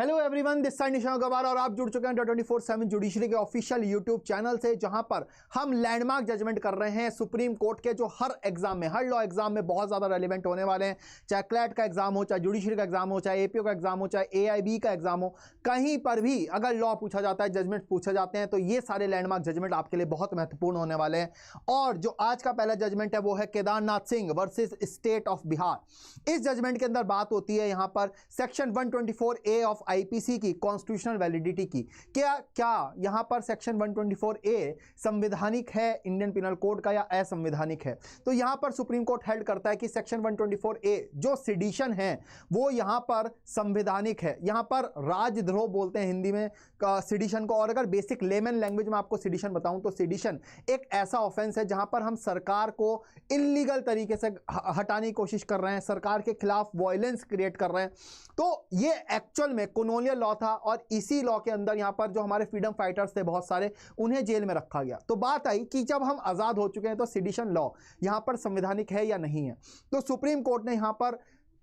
Hello everyone, this side निशान गवार और आप जुड़ चुके हैं 24/7 जुडिशरी के ऑफिशियल यूट्यूब चैनल से, जहां पर हम लैंडमार्क जजमेंट कर रहे हैं सुप्रीम कोर्ट के, जो हर एग्जाम में, हर लॉ एग्जाम में बहुत ज्यादा रेलिवेंट होने वाले हैं। चाहे क्लैट का एग्जाम हो, चाहे जुडिशरी का एग्जाम हो, चाहे एपीओ का एग्जाम हो, चाहे एआईबी का एग्जाम हो, कहीं पर भी अगर लॉ पूछा जाता है, जजमेंट पूछे जाते हैं, तो ये सारे लैंडमार्क जजमेंट आपके लिए बहुत महत्वपूर्ण होने वाले हैं। और जो आज का पहला जजमेंट है वो है Kedarnath Singh versus state of Bihar. इस जजमेंट के अंदर बात होती है यहां पर सेक्शन 124A ऑफ आईपीसी की, कॉन्स्टिट्यूशनल वैलिडिटी की। क्या यहां पर सेक्शन 124A संवैधानिक है इंडियन पिनल कोड का या असंवैधानिक है? तो यहां पर सुप्रीम कोर्ट हेल्ड करता है कि सेक्शन 124A जो सेडिशन है वो यहां पर संवैधानिक है। यहां पर राजद्रोह बोलते हैं हिंदी में सेडिशन को। और अगर बेसिक लेमन लैंग्वेज में आपको सेडिशन बताऊं तो सेडिशन एक ऐसा ऑफेंस है जहां पर हम सरकार को इलीगल तरीके से हटाने की कोशिश कर रहे हैं, सरकार के खिलाफ वायलेंस क्रिएट कर रहे हैं। तो ये एक्चुअल में कॉलोनियल लॉ था और इसी लॉ के अंदर यहां पर जो हमारे फ्रीडम फाइटर्स थे बहुत सारे, उन्हें जेल में रखा गया। तो बात आई कि जब हम आजाद हो चुके हैं तो सेडिशन लॉ यहां पर संवैधानिक है या नहीं है। तो सुप्रीम कोर्ट ने यहां पर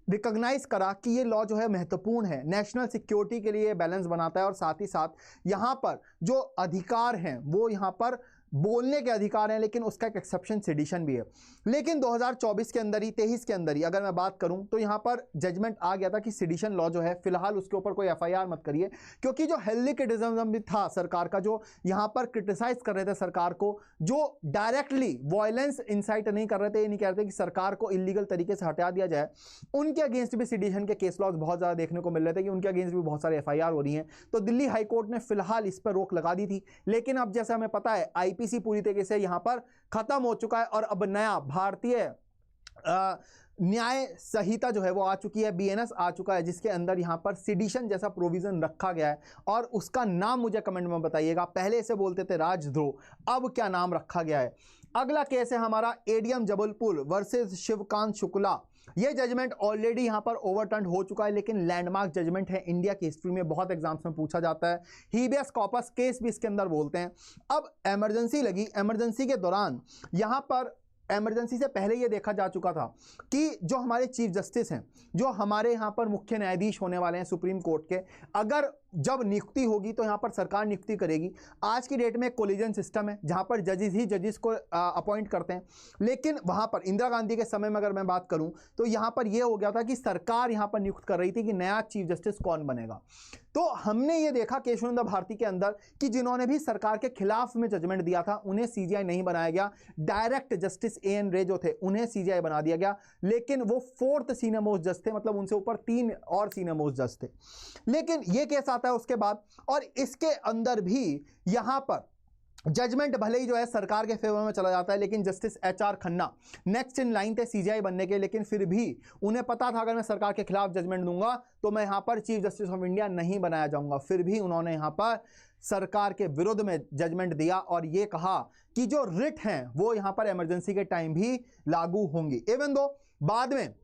रिकॉग्नाइज करा कि ये लॉ जो है महत्वपूर्ण है, नेशनल सिक्योरिटी के लिए बैलेंस बनाता है, और साथ ही साथ यहां पर जो अधिकार हैं वो यहां पर बोलने के अधिकार हैं, लेकिन उसका एक एक्सेप्शन सेडिशन भी है। लेकिन 2024 के अंदर ही, 23 के अंदर ही अगर मैं बात करूं तो यहां पर जजमेंट आ गया था कि सेडिशन लॉ जो है फिलहाल उसके ऊपर कोई एफआईआर मत करिए, क्योंकि जो हेल्दी क्रिटिसिज्म भी था सरकार का, जो यहां पर क्रिटिसाइज कर रहे थे सरकार को, जो डायरेक्टली वायलेंस इंसाइट नहीं कर रहे थे, ये नहीं कह रहे थे कि सरकार को इलीगल तरीके से हटा दिया जाए, उनके अगेंस्ट भी सेडिशन के केस लॉज बहुत ज्यादा देखने को मिल रहे थे कि उनके अगेंस्ट भी बहुत सारे एफआईआर हो रही हैं। तो दिल्ली हाईकोर्ट ने फिलहाल इस पर रोक लगा दी थी, लेकिन अब जैसे हमें पता है आईपीसी पूरी तरीके से यहां पर खत्म हो चुका है और अब नया भारतीय न्याय संहिता जो है वो आ चुकी है, बीएनएस आ चुका है, जिसके अंदर यहां पर सेडिशन जैसा प्रोविजन रखा गया है। और उसका नाम मुझे कमेंट में बताइएगा, पहले इसे बोलते थे राजद्रोह, अब क्या नाम रखा गया है। अगला केस है हमारा एडीएम जबलपुर वर्सेस शिवकांत शुक्ला। यह जजमेंट ऑलरेडी यहां पर ओवरटर्न हो चुका है, लेकिन लैंडमार्क जजमेंट है इंडिया की हिस्ट्री में, बहुत एग्जाम्स में पूछा जाता है। हीबियस कॉर्पस केस भी इसके अंदर बोलते हैं। अब इमरजेंसी लगी, इमरजेंसी के दौरान यहां पर, इमरजेंसी से पहले यह देखा जा चुका था कि जो हमारे चीफ जस्टिस हैं, जो हमारे यहां पर मुख्य न्यायाधीश होने वाले हैं सुप्रीम कोर्ट के, अगर जब नियुक्ति होगी तो यहां पर सरकार नियुक्ति करेगी। आज की डेट में कोलिजन सिस्टम है जहां पर जजेस ही जजेस को अपॉइंट करते हैं, लेकिन वहां पर इंदिरा गांधी के समय में अगर मैं बात करूं तो यहां पर यह हो गया था कि सरकार यहां पर नियुक्त कर रही थी कि नया चीफ जस्टिस कौन बनेगा। तो हमने ये देखा केशवानंद भारती के अंदर कि जिन्होंने भी सरकार के खिलाफ में जजमेंट दिया था उन्हें सीजीआई नहीं बनाया गया, डायरेक्ट जस्टिस एएन रे जो थे उन्हें सीजीआई बना दिया गया, लेकिन वो 4th सीनियर मोस्ट जज थे, मतलब उनसे ऊपर 3 और सीनियर मोस्ट जज थे। लेकिन यह केस आता है उसके बाद, और इसके अंदर भी यहां पर जजमेंट भले ही जो है सरकार के फेवर में चला जाता है, लेकिन justice HR Khanna next in line थे सीजीआई बनने के, लेकिन फिर भी उन्हें पता था अगर मैं सरकार के खिलाफ जजमेंट दूंगा तो मैं यहां पर चीफ जस्टिस ऑफ इंडिया नहीं बनाया जाऊंगा। फिर भी उन्होंने यहां पर सरकार के विरुद्ध में जजमेंट दिया और यह कहा कि जो रिट हैं वो यहां पर इमरजेंसी के टाइम भी लागू होंगी। इवन दो बाद में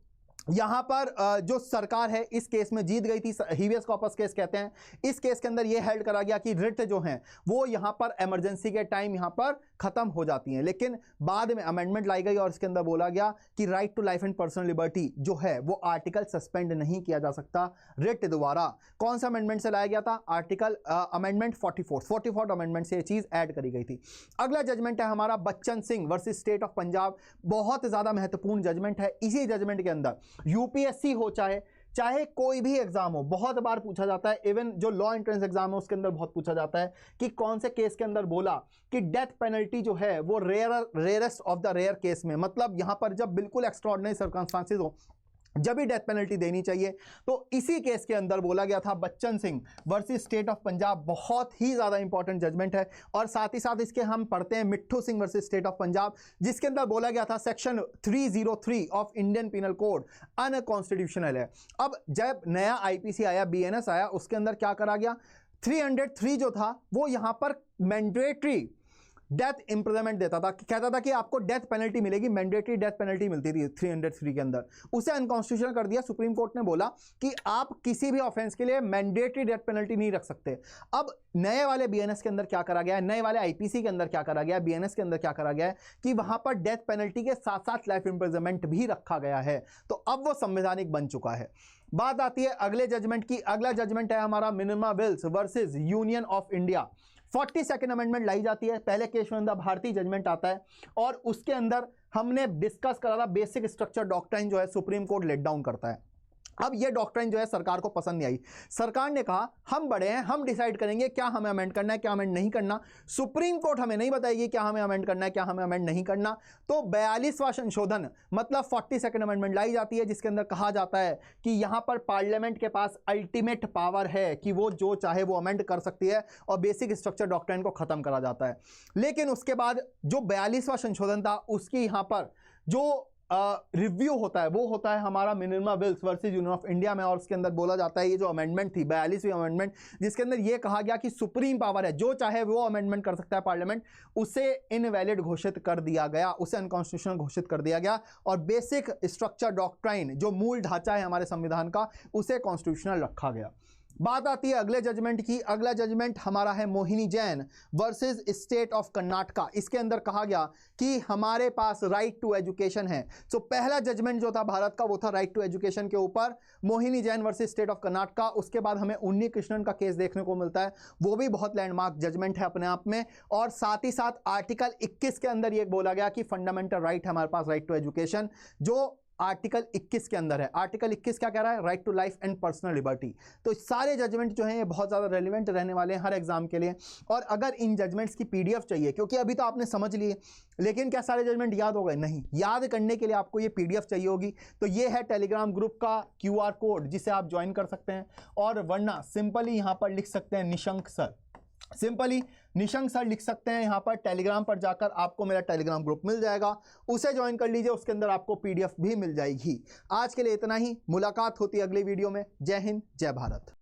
यहां पर जो सरकार है इस केस में जीत गई थी, हीबियस कॉर्पस केस कहते हैं। इस केस के अंदर यह हेल्ड करा गया कि रिट जो हैं वो यहां पर इमरजेंसी के टाइम यहां पर खत्म हो जाती हैं, लेकिन बाद में अमेंडमेंट लाई गई और इसके अंदर बोला गया कि right to life and personal liberty जो है वो आर्टिकल सस्पेंड नहीं किया जा सकता रिट द्वारा। कौन सा अमेंडमेंट से लाया गया था? आर्टिकल अमेंडमेंट 44 अमेंडमेंट से यह चीज ऐड करी गई थी। अगला जजमेंट है हमारा Bachchan Singh versus state of Punjab. बहुत ज्यादा महत्वपूर्ण जजमेंट है। इसी जजमेंट के अंदर यूपीएससी हो चाहे कोई भी एग्जाम हो, बहुत बार पूछा जाता है, इवन जो लॉ एंट्रेंस एग्जाम है उसके अंदर बहुत पूछा जाता है कि कौन से केस के अंदर बोला कि डेथ पेनल्टी जो है वो rarest of the rare case में, मतलब यहां पर जब बिल्कुल एक्स्ट्राऑर्डिनरी सर्कमस्टांसेस हो जब भी डेथ पेनल्टी देनी चाहिए। तो इसी केस के अंदर बोला गया था Bachchan Singh versus state of Punjab. बहुत ही ज्यादा इंपॉर्टेंट जजमेंट है। और साथ ही साथ इसके हम पढ़ते हैं मिट्ठू Singh versus state of Punjab, जिसके अंदर बोला गया था section 303 of Indian penal code unconstitutional है। अब जब नया आईपीसी आया, बीएनएस आया, उसके अंदर क्या करा गया, 303 जो था वो यहां पर मैंडेटरी डेथ इंप्रिजनमेंट देता था, कहता था कि आपको डेथ पेनल्टी मिलेगी, मैंडेटरी डेथ पेनल्टी मिलती थी 303 के अंदर। उसे अनकॉन्स्टिट्यूशनल कर दिया। सुप्रीम कोर्ट ने बोला कि आप किसी भी ऑफेंस के लिए मैंडेटरी डेथ पेनल्टी नहीं रख सकते। अब नए वाले बीएनएस के अंदर क्या करा गया है, नए वाले आईपीसी के अंदर क्या करा गया है, बीएनएस के अंदर क्या करा गया है कि वहां पर डेथ पेनल्टी के साथ साथ लाइफ इंप्रिजनमेंट भी रखा गया है। तो अब वो संवैधानिक बन चुका है। बात आती है अगले जजमेंट की। अगला जजमेंट है हमारा minima Wills versus union of India. 42nd amendment लाई जाती है। पहले केशवनंदा भारती जजमेंट आता है और उसके अंदर हमने डिस्कस करा था बेसिक स्ट्रक्चर डॉक्ट्राइन जो है सुप्रीम कोर्ट लेट डाउन करता है। अब ये डॉक्ट्राइन जो है सरकार को पसंद नहीं आई। सरकार ने कहा हम बड़े हैं, हम डिसाइड करेंगे क्या हमें अमेंड करना है, क्या अमेंड नहीं करना। सुप्रीम कोर्ट हमें नहीं बताएगी क्या हमें अमेंड करना है, क्या हमें अमेंड नहीं करना। तो 42वां संशोधन मतलब 42nd अमेंडमेंट लाई जाती है, जिसके अंदर कहा जाता है कि यहां पर पार्लियामेंट के पास अल्टीमेट पावर है कि वो जो चाहे वो अमेंड कर सकती है और बेसिक स्ट्रक्चर डॉक्ट्राइन को खत्म करा जाता है। लेकिन उसके बाद जो 42वां संशोधन था उसकी यहां पर जो रिव्यू होता है वो होता है हमारा minima Wills versus union of India में, और उसके अंदर बोला जाता है ये जो अमेंडमेंट थी 42वीं अमेंडमेंट, जिसके अंदर ये कहा गया कि सुप्रीम पावर है, जो चाहे वो अमेंडमेंट कर सकता है पार्लियामेंट, उसे इनवैलिड घोषित कर दिया गया, उसे अनकॉन्स्टिट्यूशनल घोषित कर दिया गया और बेसिक स्ट्रक्चर डॉक्ट्राइन जो मूल ढांचा है हमारे संविधान का उसे कॉन्स्टिट्यूशनल रखा गया। बात आती है अगले जजमेंट की। अगला जजमेंट हमारा है Mohini Jain versus state of Karnataka. इसके अंदर कहा गया कि हमारे पास राइट टू एजुकेशन है। तो पहला जजमेंट जो था भारत का वो था राइट टू एजुकेशन के ऊपर, Mohini Jain versus state of Karnataka. उसके बाद हमें उन्नी कृष्णन का केस देखने को मिलता है, वो भी बहुत लैंडमार्क जजमेंट है अपने आप में। और साथ ही साथ आर्टिकल 21 के अंदर ये बोला गया कि फंडामेंटल राइट है हमारे पास राइट टू एजुकेशन, जो आर्टिकल 21 के अंदर है। आर्टिकल 21 क्या कह रहा है? Right to life and personal liberty. तो सारे जजमेंट जो हैं ये बहुत ज़्यादा रेलिवेंट रहने वाले हैं हर एग्जाम के लिए। और अगर इन जजमेंट्स की पीडीएफ चाहिए, क्योंकि अभी तो आपने समझ लिए, लेकिन क्या सारे जजमेंट याद हो गए? नहीं, याद करने के लिए आपको ये पीडीएफ चाहिए होगी। तो ये है टेलीग्राम ग्रुप का QR कोड जिसे आप ज्वाइन कर सकते हैं, और वरना सिंपली यहाँ पर लिख सकते हैं Nishank sir, simply Nishank sir लिख सकते हैं यहाँ पर। टेलीग्राम पर जाकर आपको मेरा टेलीग्राम ग्रुप मिल जाएगा, उसे ज्वाइन कर लीजिए, उसके अंदर आपको पीडीएफ भी मिल जाएगी। आज के लिए इतना ही, मुलाकात होती है अगले वीडियो में। जय हिंद, जय भारत।